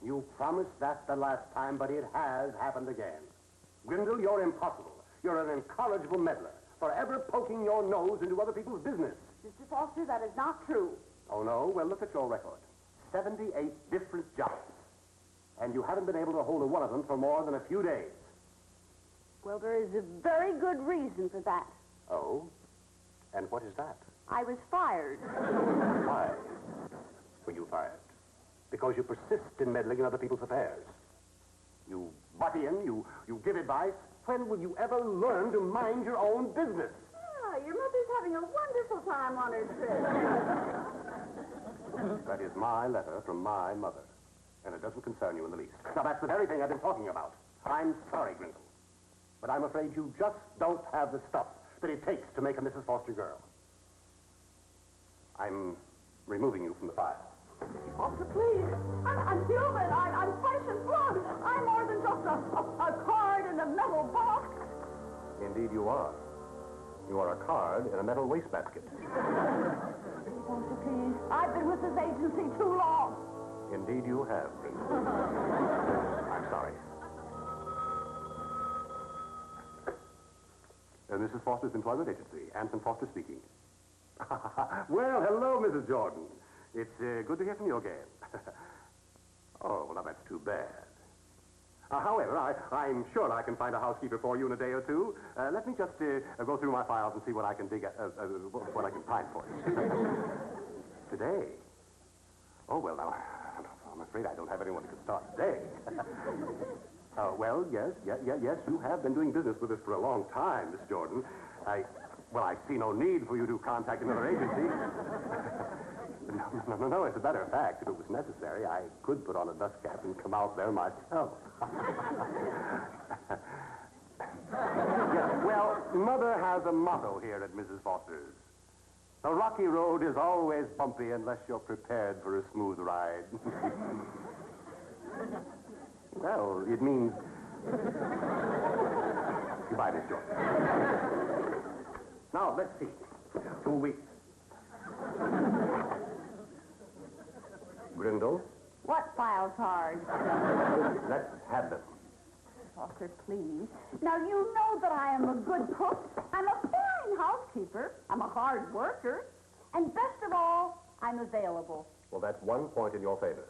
You promised that the last time, but it has happened again. Grindl, you're impossible. You're an incorrigible meddler, forever poking your nose into other people's business. Mr. Foster, that is not true. Oh, no? Well, look at your record. 78 different jobs. And you haven't been able to hold one of them for more than a few days. Well, there is a very good reason for that. Oh? And what is that? I was fired. Why were you fired? Because you persist in meddling in other people's affairs. You butt in, you give advice. When will you ever learn to mind your own business? Ah, your mother's having a wonderful time on her trip. That is my letter from my mother. And it doesn't concern you in the least. Now, that's the very thing I've been talking about. I'm sorry, Grindl. But I'm afraid you just don't have the stuff that it takes to make a Mrs. Foster girl. I'm removing you from the file. Mr. Foster, please. I'm human. I'm flesh and blood. I'm more than just a card in a metal box. Indeed you are. You are a card in a metal wastebasket. Mr. Foster, please. I've been with this agency too long. Indeed you have, Grindl. I'm sorry. Mrs. Foster's Employment Agency. Hanson Foster speaking. Well, hello, Mrs. Jordan. It's good to hear from you again. Oh, well, now that's too bad. However, I'm sure I can find a housekeeper for you in a day or two. Let me just go through my files and see what I can what I can find for you. Today? Oh, well, now, I'm afraid I don't have anyone who can start today. Well, yes, you have been doing business with us for a long time, Miss Jordan. I see no need for you to contact another agency. No, as a matter of fact, if it was necessary, I could put on a dust cap and come out there myself. Yes, well, Mother has a motto here at Mrs. Foster's. The rocky road is always bumpy unless you're prepared for a smooth ride. Well, it means... Goodbye, Miss Jordan. Now, let's see. 2 weeks. Grindl? What file cards? Let's have them. Foster, please. Now, you know that I am a good cook. I'm a fine housekeeper. I'm a hard worker. And best of all, I'm available. Well, that's 1 point in your favor.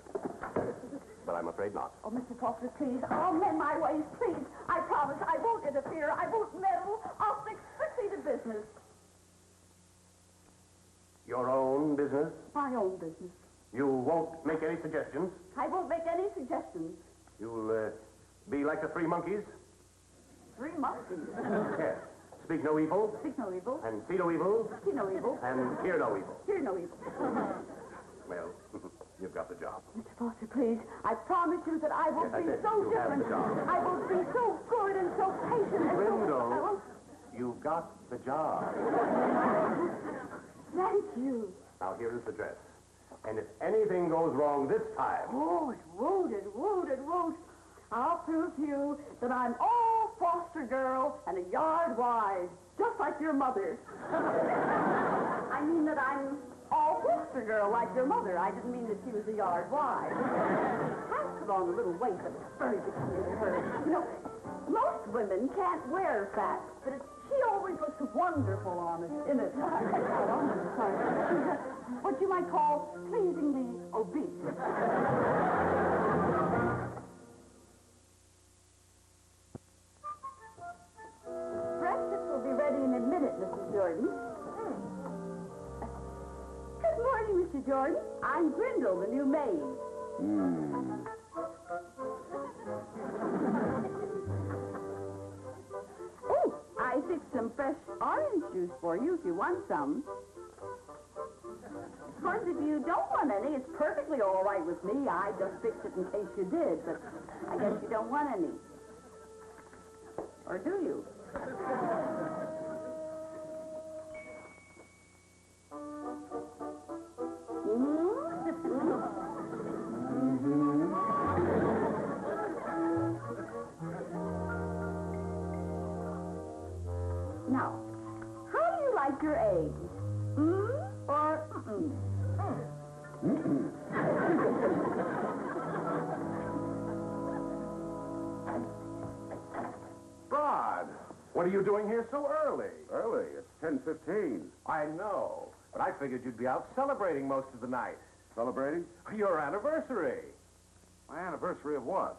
But I'm afraid not. Oh, Mr. Foster, please. I'll mend my ways, please. I promise I won't interfere. I won't meddle. I'll stick strictly to business. Your own business? My own business. You won't make any suggestions? I won't make any suggestions. You'll be like the 3 monkeys? 3 monkeys? Yes. Speak no evil. Speak no evil. And see no evil. See no evil. And hear no evil. Hear no evil. Well, you've got the job. Mr. Foster, please. I promise you that I will be so different. I will be so good and so patient and Grindl, you've got the job. Thank you. Now, here is the dress. And if anything goes wrong this time... Oh, it won't. I'll prove to you that I'm all foster girl and a yard wise, just like your mother. I mean that I'm all foster girl like your mother. I didn't mean that she was a yard wide. Has put on a little weight, but it's very becoming to her. You know, Most women can't wear fat, but she always looks wonderful on it, in it. What you might call pleasingly obese. Breakfast will be ready in a minute, Mrs. Jordan. Good morning, Mr. Jordan. I'm Grindl, the new maid. Oh, I fixed some fresh orange juice for you if you want some. Of course, if you don't want any, it's perfectly all right with me. I just fixed it in case you did, but I guess you don't want any. Or do you? Now, how do you like your eggs? Or Rod, what are you doing here so early? Early. It's 10:15. I know, but I figured you'd be out celebrating most of the night. Celebrating? Your anniversary. My anniversary of what?